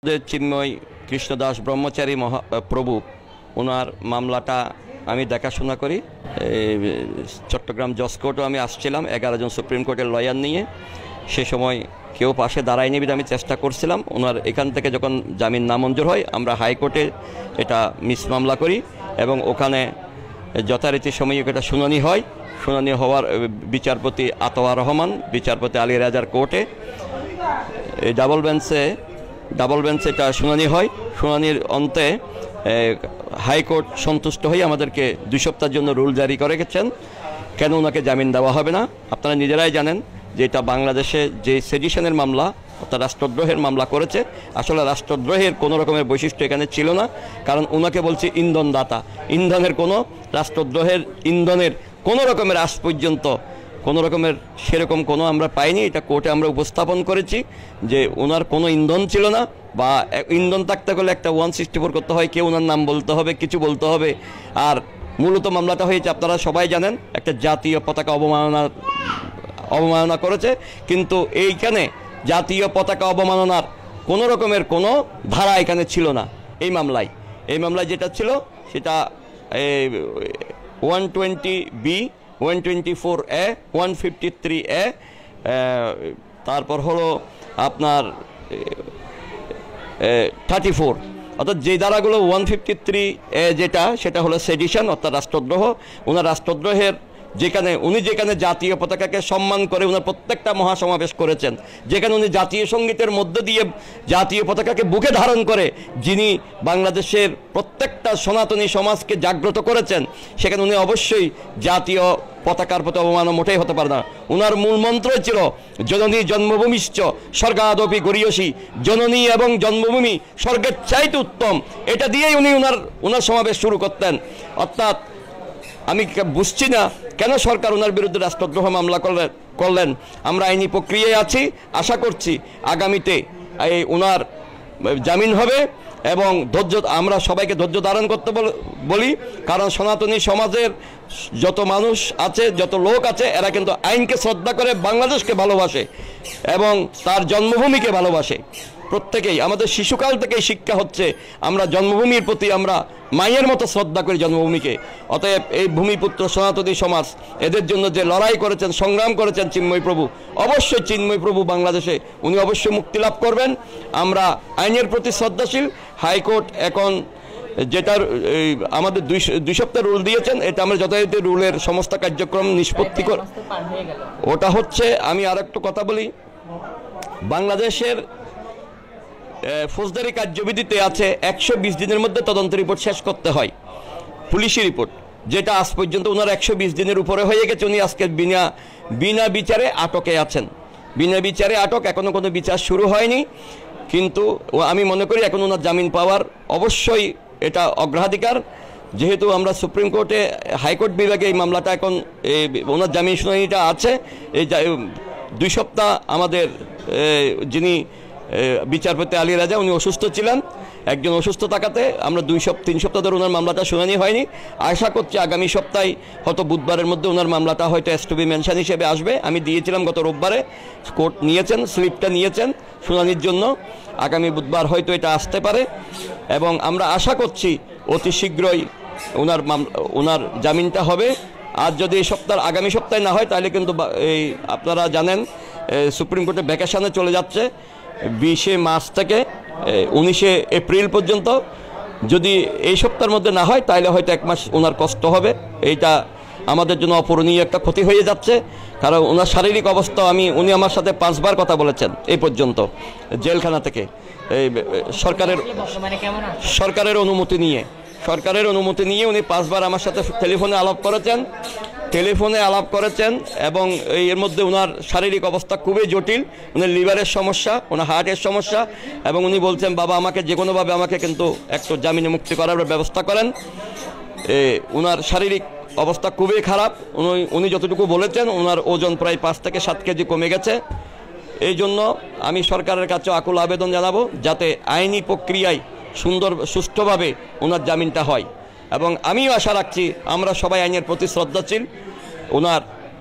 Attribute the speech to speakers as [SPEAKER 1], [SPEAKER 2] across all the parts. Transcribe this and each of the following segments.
[SPEAKER 1] চিন্ময় কৃষ্ণদাস ব্রহ্মচারী প্রভু ওনার মামলাটা আমি দেখাশোনা করি। চট্টগ্রাম জজ কোর্টও আমি আসছিলাম 11 জন সুপ্রিম কোর্টের লয়ার নিয়ে। সে সময় কেউ পাশে দাঁড়ায়নি বিধে আমি চেষ্টা করছিলাম। ওনার এখান থেকে যখন জামিন নামঞ্জুর হয় আমরা হাইকোর্টে এটা মিস মামলা করি এবং ওখানে যথারীতি সময়ে এটা শুনানি হয়। শুনানি হওয়ার বিচারপতি আতোয়ার রহমান, বিচারপতি আলী রাজার কোর্টে এই ডাবল বেঞ্চে এটা শুনানি হয়। শুনানির অন্তে হাইকোর্ট সন্তুষ্ট হয়ে আমাদেরকে 2 সপ্তাহের জন্য রুল জারি করে গেছেন কেন ওনাকে জামিন দেওয়া হবে না। আপনারা নিজেরাই জানেন যে এটা বাংলাদেশে যে সেডিশনের মামলা অর্থাৎ রাষ্ট্রদ্রোহের মামলা করেছে, আসলে রাষ্ট্রদ্রোহের কোনো রকমের বৈশিষ্ট্য এখানে ছিল না। কারণ ওনাকে বলছে ইন্ধনদাতা, ইন্ধনের কোনো রাষ্ট্রদ্রোহের ইন্ধনের কোনো রকমের আজ পর্যন্ত কোনো রকমের সেরকম কোনো আমরা পাইনি। এটা কোর্টে আমরা উপস্থাপন করেছি যে ওনার কোনো ইন্ধন ছিল না, বা ইন্ধন থাকতে গেলে একটা 164 করতে হয়, কেউ ওনার নাম বলতে হবে, কিছু বলতে হবে। আর মূলত মামলাটা হয়েছে আপনারা সবাই জানেন একটা জাতীয় পতাকা অবমাননা করেছে। কিন্তু এইখানে জাতীয় পতাকা অবমাননার কোনো রকমের কোনো ধারা এখানে ছিল না। এই মামলায় যেটা ছিল সেটা 120B 124A 153A, তারপর হলো আপনার 34, অর্থাৎ যে ধারাগুলো 153A যেটা সেটা হলো সেডিশন অর্থাৎ রাষ্ট্রদ্রোহ। ওনার রাষ্ট্রদ্রোহের উনি যেখানে জাতীয় পতাকাকে সম্মান করে ওনার প্রত্যেকটা মহাসমাবেশ করেছেন, যেখানে উনি জাতীয় সঙ্গীতের মধ্য দিয়ে জাতীয় পতাকাকে বুকে ধারণ করে যিনি বাংলাদেশের প্রত্যেকটা সনাতনী সমাজকে জাগ্রত করেছেন, সেখানে উনি অবশ্যই জাতীয় পতাকার প্রতি অবমাননা মোটেই হতে পারে না। ওনার মূল মন্ত্র ছিল জননী জন্মভূমিশ্চ স্বর্গাদপি গরীয়সী, জননী এবং জন্মভূমি স্বর্গের চাইতে উত্তম। এটা দিয়েই উনি ওনার সমাবেশ শুরু করতেন। অর্থাৎ আমি বুঝছি না কেন সরকার ওনার বিরুদ্ধে রাষ্ট্রদ্রোহ মামলা করলেন। আমরা আইনি প্রক্রিয়ায় আছি, আশা করছি আগামীতে ওনার জামিন হবে এবং আমরা সবাইকে ধৈর্য ধারণ করতে বলি। কারণ সনাতনী সমাজের যত মানুষ আছে, যত লোক আছে, এরা কিন্তু আইনকে শ্রদ্ধা করে, বাংলাদেশকে ভালোবাসে এবং তার জন্মভূমিকে ভালোবাসে। প্রত্যেকেই আমাদের শিশুকাল থেকেই শিক্ষা হচ্ছে আমরা জন্মভূমির প্রতি আমরা মায়ের মতো শ্রদ্ধা করি জন্মভূমিকে। অতএব এই ভূমিপুত্র সনাতনী সমাজ এদের জন্য যে লড়াই করেছেন, সংগ্রাম করেছেন চিন্ময় প্রভু, অবশ্যই চিন্ময় প্রভু বাংলাদেশে উনি অবশ্যই মুক্তি লাভ করবেন। আমরা আইনের প্রতি শ্রদ্ধাশীল। হাইকোর্ট এখন যেটার আমাদের 2 সপ্তাহ রুল দিয়েছেন, এটা আমরা যথারীতি রুলের সমস্ত কার্যক্রম নিষ্পত্তি করে ওটা হচ্ছে। আমি আর একটু কথা বলি, বাংলাদেশের ফৌজদারি কার্যবিধিতে আছে 120 দিনের মধ্যে তদন্ত রিপোর্ট শেষ করতে হয়, পুলিশি রিপোর্ট, যেটা আজ পর্যন্ত ওনার 120 দিনের উপরে হয়ে গেছে। উনি আজকে বিনা বিচারে আটকে আছেন। বিনা বিচারে আটক, এখনও কোনো বিচার শুরু হয়নি। কিন্তু আমি মনে করি এখন ওনার জামিন পাওয়ার অবশ্যই এটা অগ্রাধিকার। যেহেতু আমরা সুপ্রিম কোর্টে হাইকোর্ট বিভাগে এই মামলাটা এখন ওনার জামিন শুনানিটা আছে। এই 2 সপ্তাহ আমাদের যিনি বিচারপতি আলী রাজা উনি অসুস্থ ছিলেন। একজন অসুস্থ থাকাতে আমরা 3 সপ্তাহ ধরে ওনার মামলাটা শুনানি হয়নি। আশা করছি আগামী সপ্তাহে হয়তো বুধবারের মধ্যে ওনার মামলাটা হয়তো S2B মেনশন হিসেবে আসবে। আমি দিয়েছিলাম গত রোববারে, কোর্ট নিয়েছেন, স্লিপটা নিয়েছেন শুনানির জন্য। আগামী বুধবার হয়তো এটা আসতে পারে এবং আমরা আশা করছি অতি শীঘ্রই ওনার জামিনটা হবে। আর যদি আগামী সপ্তাহে না হয় তাহলে কিন্তু আপনারা জানেন সুপ্রিম কোর্টে ভ্যাকেশনে চলে যাচ্ছে 20 মার্চ থেকে 19 এপ্রিল পর্যন্ত। যদি এই সপ্তাহের মধ্যে না হয় তাহলে হয়তো 1 মাস ওনার কষ্ট হবে। এইটা আমাদের জন্য অপূরণীয় একটা ক্ষতি হয়ে যাচ্ছে। কারণ ওনার শারীরিক অবস্থা উনি আমার সাথে 5 বার কথা বলেছেন এই পর্যন্ত জেলখানা থেকে, সরকারের অনুমতি নিয়ে উনি 5 বার আমার সাথে টেলিফোনে আলাপ করেছেন এবং এর মধ্যে ওনার শারীরিক অবস্থা খুবই জটিল। ওনার লিভারের সমস্যা, ওনার হার্টের সমস্যা, এবং উনি বলছেন বাবা আমাকে যে কোনোভাবে আমাকে কিন্তু একটু জামিনে মুক্তি করার ব্যবস্থা করেন। ওনার শারীরিক অবস্থা খুবই খারাপ। উনি যতটুকু বলেছেন ওনার ওজন প্রায় 5 থেকে 7 কেজি কমে গেছে। এই জন্য আমি সরকারের কাছে আকুল আবেদন জানাবো যাতে আইনি প্রক্রিয়ায় সুষ্ঠুভাবে ওনার জামিনটা হয়। এবং আমিও আশা রাখছি আমরা সবাই আইনের প্রতি শ্রদ্ধাশীল,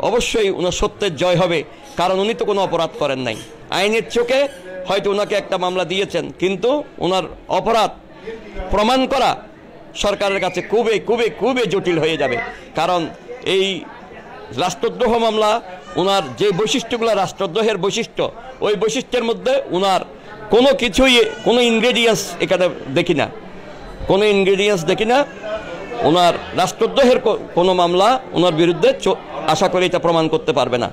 [SPEAKER 1] অবশ্যই ওনার সত্যের জয় হবে। কারণ উনি তো কোনো অপরাধ করেন নাই। আইনের চোখে হয়তো ওনাকে একটা মামলা দিয়েছেন, কিন্তু ওনার অপরাধ প্রমাণ করা সরকারের কাছে খুবই খুবই খুবই জটিল হয়ে যাবে। কারণ এই রাষ্ট্রদ্রোহ মামলা, ওনার যে বৈশিষ্ট্যগুলো রাষ্ট্রদ্রোহের বৈশিষ্ট্য, ওই বৈশিষ্ট্যের মধ্যে ওনার কোনো কিছুই, কোনো ইনগ্রেডিয়েন্টস এখানে দেখি না, কোনো ইনগ্রেডিয়েন্টস দেখি না। ওনার রাষ্ট্রদ্রোহের কোনো মামলা ওনার বিরুদ্ধে আশা করি এটা প্রমাণ করতে পারবে না।